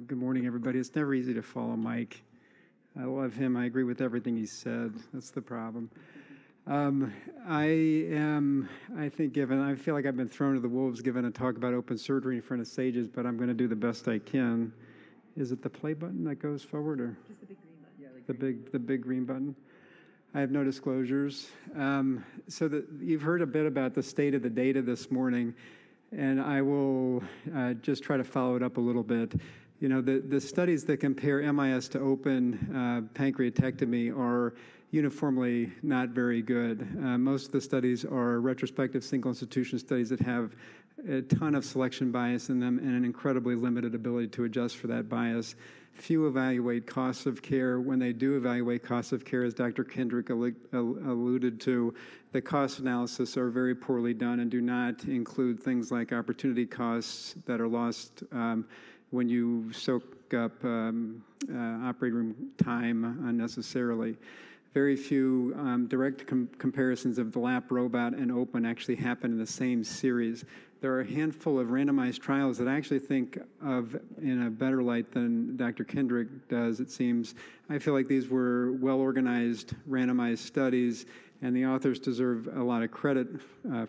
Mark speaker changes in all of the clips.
Speaker 1: Good morning, everybody. It's never easy to follow Mike. I love him. I agree with everything he said. That's the problem. I think I feel like I've been thrown to the wolves given a talk about open surgery in front of sages, but I'm going to do the best I can. Is it the play button that goes forward, or
Speaker 2: just the big green button?
Speaker 1: Yeah, the big green button. I have no disclosures. You've heard a bit about the state of the data this morning, and I will just try to follow it up a little bit. You know, the studies that compare MIS to open pancreatectomy are uniformly not very good. Most of the studies are retrospective single institution studies that have a ton of selection bias in them and an incredibly limited ability to adjust for that bias. Few evaluate costs of care. When they do evaluate costs of care, as Dr. Kendrick alluded to, the cost analysis are very poorly done and do not include things like opportunity costs that are lost when you soak up operating room time unnecessarily. Very few direct comparisons of the lap robot and open actually happen in the same series. There are a handful of randomized trials that I actually think of in a better light than Dr. Kendrick does, it seems. I feel like these were well-organized, randomized studies, and the authors deserve a lot of credit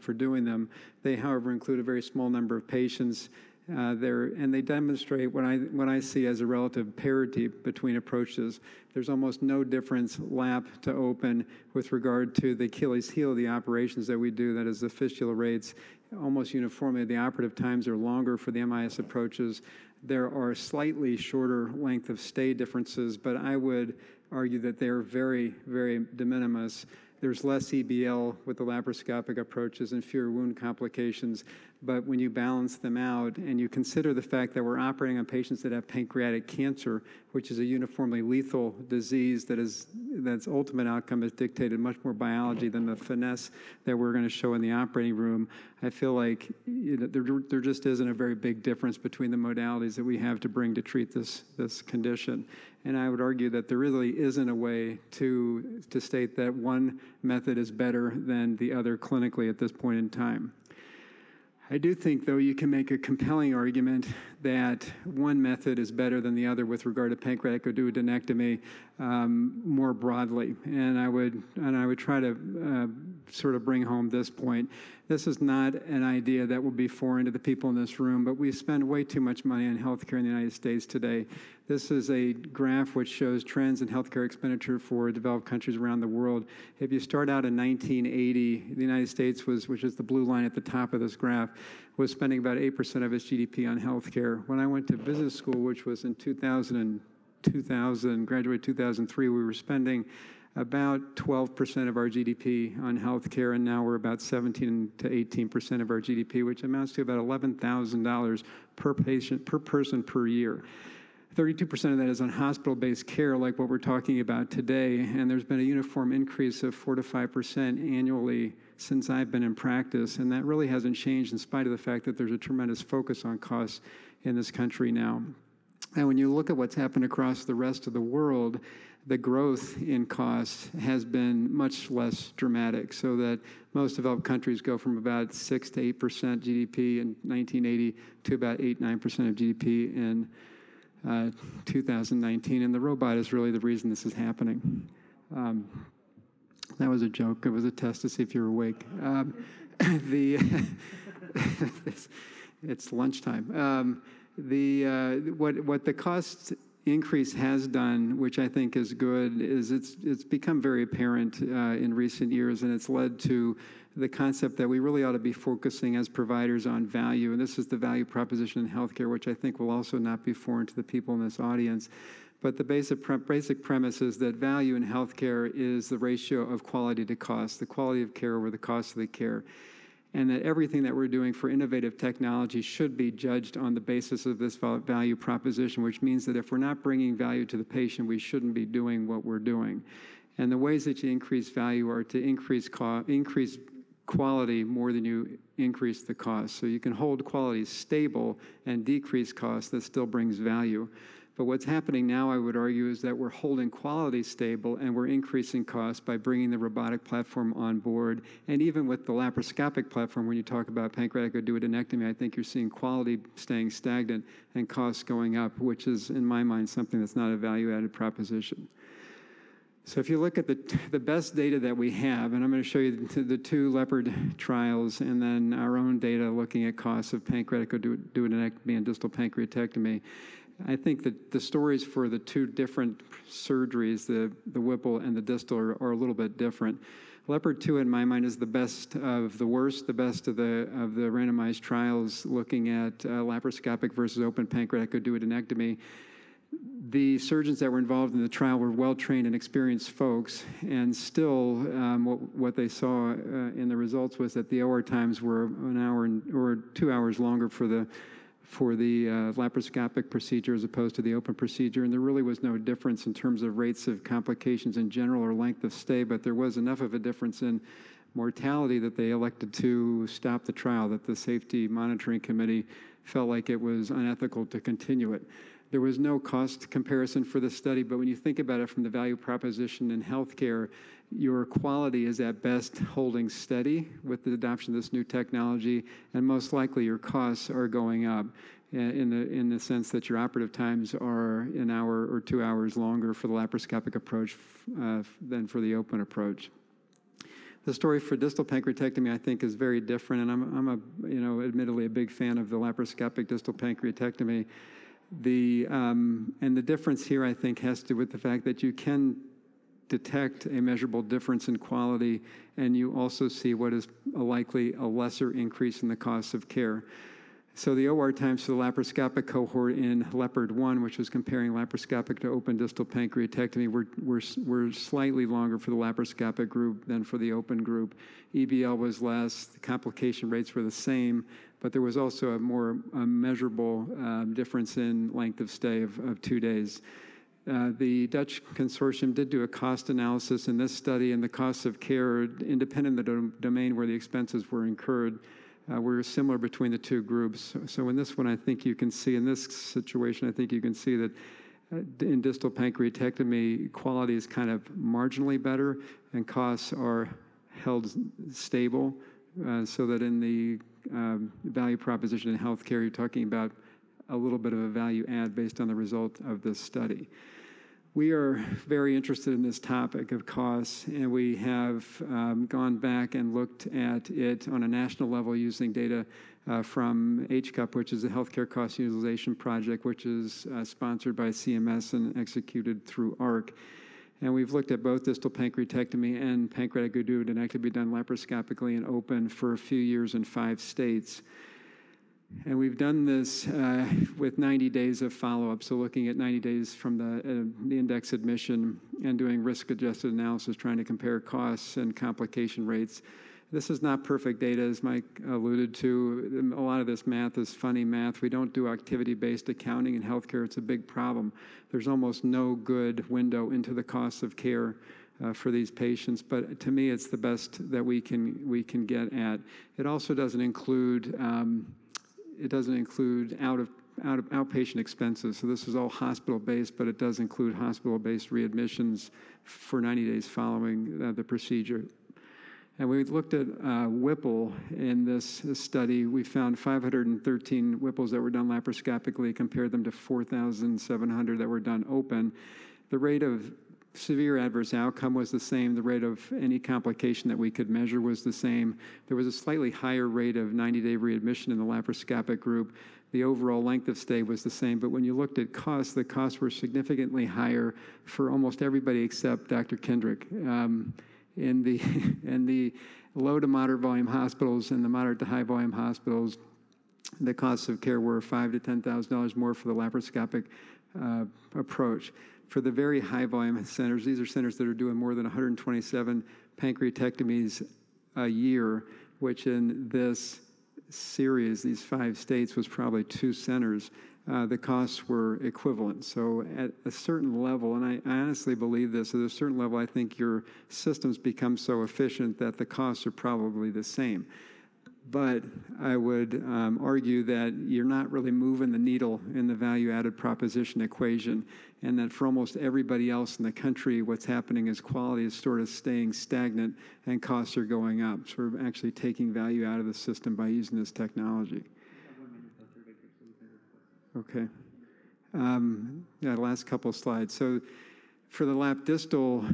Speaker 1: for doing them. They, however, include a very small number of patients. And they demonstrate what I see as a relative parity between approaches. There's almost no difference lap to open with regard to the Achilles heel of the operations that we do, that is the fistula rates. Almost uniformly, the operative times are longer for the MIS approaches. There are slightly shorter length of stay differences, but I would argue that they're very, very de minimis. There's less EBL with the laparoscopic approaches and fewer wound complications. But when you balance them out and you consider the fact that we're operating on patients that have pancreatic cancer, which is a uniformly lethal disease that's ultimate outcome is dictated much more biology than the finesse that we're going to show in the operating room, I feel like there just isn't a very big difference between the modalities that we have to bring to treat this condition. And I would argue that there really isn't a way to state that one method is better than the other clinically at this point in time. I do think, though, you can make a compelling argument that one method is better than the other with regard to pancreatic duodenectomy more broadly. And I would try to sort of bring home this point. This is not an idea that will be foreign to the people in this room, but we spend way too much money on healthcare in the United States today. This is a graph which shows trends in healthcare expenditure for developed countries around the world. If you start out in 1980, the United States which is the blue line at the top of this graph, was spending about 8% of its GDP on healthcare. When I went to business school, which was in 2000, graduated 2003, we were spending about 12% of our GDP on healthcare, and now we're about 17 to 18% of our GDP, which amounts to about $11,000 per patient, per person per year. 32% of that is on hospital-based care, like what we're talking about today, and there's been a uniform increase of 4 to 5% annually since I've been in practice, and that really hasn't changed in spite of the fact that there's a tremendous focus on costs in this country now. And when you look at what's happened across the rest of the world, the growth in costs has been much less dramatic, so that most developed countries go from about 6 to 8% GDP in 1980 to about 8-9% of GDP in 2019, and the robot is really the reason this is happening. That was a joke. It was a test to see if you're awake. It's lunchtime. What the cost increase has done, which I think is good, is it's become very apparent in recent years, and it's led to the concept that we really ought to be focusing as providers on value, and this is the value proposition in healthcare, which I think will also not be foreign to the people in this audience. But the basic premise is that value in healthcare is the ratio of quality to cost, the quality of care over the cost of the care, and that everything that we're doing for innovative technology should be judged on the basis of this value proposition, which means that if we're not bringing value to the patient, we shouldn't be doing what we're doing. And the ways that you increase value are to increase quality more than you increase the cost. So you can hold quality stable and decrease cost that still brings value. But what's happening now, I would argue, is that we're holding quality stable and we're increasing costs by bringing the robotic platform on board. And even with the laparoscopic platform, when you talk about pancreatic duodenectomy, I think you're seeing quality staying stagnant and costs going up, which is, in my mind, something that's not a value-added proposition. So if you look at the best data that we have, and I'm going to show you the two leopard trials and then our own data looking at costs of pancreatic duodenectomy and distal pancreatectomy, I think that the stories for the two different surgeries, the Whipple and the distal, are a little bit different. Leopard 2, in my mind, is the best of the worst, the best of the randomized trials looking at laparoscopic versus open pancreatic duodenectomy. The surgeons that were involved in the trial were well-trained and experienced folks, and still what they saw in the results was that the OR times were an hour or 2 hours longer for the laparoscopic procedure as opposed to the open procedure, and there really was no difference in terms of rates of complications in general or length of stay, but there was enough of a difference in mortality that they elected to stop the trial, that the safety monitoring committee felt like it was unethical to continue it. There was no cost comparison for the study, but when you think about it from the value proposition in healthcare, your quality is at best holding steady with the adoption of this new technology, and most likely your costs are going up in the sense that your operative times are an hour or 2 hours longer for the laparoscopic approach than for the open approach. The story for distal pancreatectomy, I think, is very different, and I'm admittedly a big fan of the laparoscopic distal pancreatectomy. And the difference here, I think, has to do with the fact that you can detect a measurable difference in quality, and you also see what is likely a lesser increase in the cost of care. So the OR times for the laparoscopic cohort in Leopard 1, which was comparing laparoscopic to open distal pancreatectomy, were slightly longer for the laparoscopic group than for the open group. EBL was less, the complication rates were the same, but there was also a measurable difference in length of stay of 2 days. The Dutch consortium did do a cost analysis in this study, and the costs of care, independent of the domain where the expenses were incurred, were similar between the two groups. So in this one, I think you can see, in this situation, I think you can see that in distal pancreatectomy, quality is kind of marginally better, and costs are held stable, so that in the value proposition in healthcare, you're talking about a little bit of a value add based on the result of this study. We are very interested in this topic of costs, and we have gone back and looked at it on a national level using data from HCUP, which is the Healthcare Cost Utilization Project, which is sponsored by CMS and executed through ARC. And we've looked at both distal pancreatectomy and pancreatic duodenectomy done laparoscopically and open for a few years in 5 states. And we've done this with 90 days of follow-up, so looking at 90 days from the index admission and doing risk-adjusted analysis, trying to compare costs and complication rates. This is not perfect data, as Mike alluded to. A lot of this math is funny math. We don't do activity-based accounting in healthcare. It's a big problem. There's almost no good window into the costs of care for these patients, but to me, it's the best that we can get at. It also doesn't include outpatient expenses. So this is all hospital-based, but it does include hospital-based readmissions for 90 days following the procedure. And we looked at Whipple in this study. We found 513 Whipples that were done laparoscopically, compared them to 4,700 that were done open. The rate of severe adverse outcome was the same. The rate of any complication that we could measure was the same. There was a slightly higher rate of 90-day readmission in the laparoscopic group. The overall length of stay was the same, but when you looked at costs, the costs were significantly higher for almost everybody except Dr. Kendrick. In the low to moderate volume hospitals and the moderate to high volume hospitals, the costs of care were $5,000 to $10,000 more for the laparoscopic approach. For the very high volume centers, these are centers that are doing more than 127 pancreatectomies a year, which in this series, these 5 states, was probably 2 centers. The costs were equivalent. So at a certain level, and I honestly believe this, at a certain level, I think your systems become so efficient that the costs are probably the same. But I would argue that you're not really moving the needle in the value-added proposition equation, and that for almost everybody else in the country, what's happening is quality is sort of staying stagnant and costs are going up. So we're actually taking value out of the system by using this technology. Okay. Yeah, last couple of slides. So for the lap distal,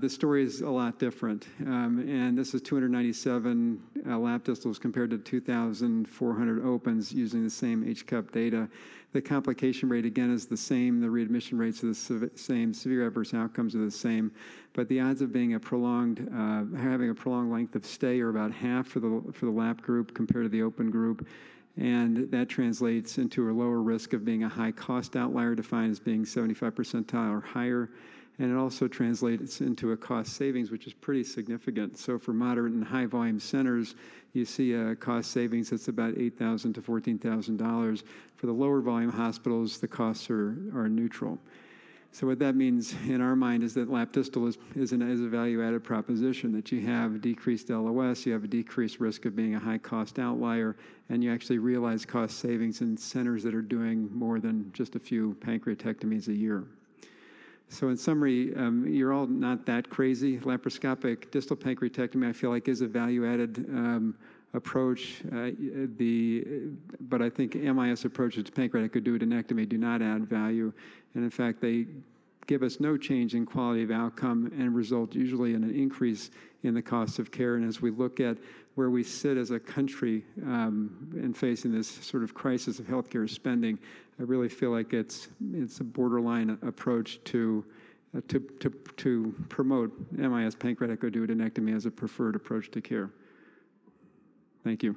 Speaker 1: the story is a lot different. And this is 297 lap distals compared to 2,400 opens using the same HCUP data. The complication rate, again, is the same. The readmission rates are the same. Severe adverse outcomes are the same. But the odds of being having a prolonged length of stay are about half for the lap group compared to the open group. And that translates into a lower risk of being a high-cost outlier, defined as being 75 percentile or higher. And it also translates into a cost savings, which is pretty significant. So for moderate and high-volume centers, you see a cost savings that's about $8,000 to $14,000. For the lower volume hospitals, the costs are neutral. So what that means in our mind is that lap distal is a value-added proposition, that you have decreased LOS, you have a decreased risk of being a high-cost outlier, and you actually realize cost savings in centers that are doing more than just a few pancreatectomies a year. So in summary, you're all not that crazy. Laparoscopic distal pancreatectomy, I feel like, is a value-added approach. But I think MIS approaches to pancreatic duodenectomy do not add value. And in fact, they give us no change in quality of outcome and result usually in an increase in the cost of care. And as we look at where we sit as a country in facing this sort of crisis of healthcare spending, I really feel like it's a borderline approach to promote MIS pancreatic duodenectomy as a preferred approach to care. Thank you.